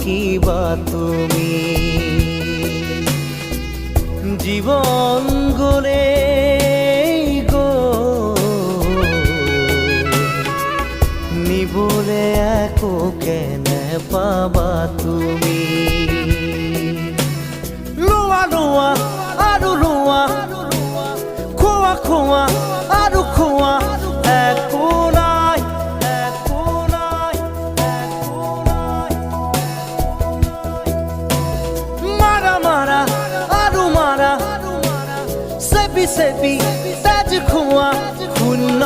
কিবা তুমি জীবন গলে গো নিবলে একো কেনে পাবা তুমি লোৱা লোৱা আৰু লোৱা খোৱা খোৱা আৰু খোৱা একো নাই একো নাই একো নাই মাৰা মাৰা আৰু মাৰা চেপি চেপি তেজ খোৱা শূন্য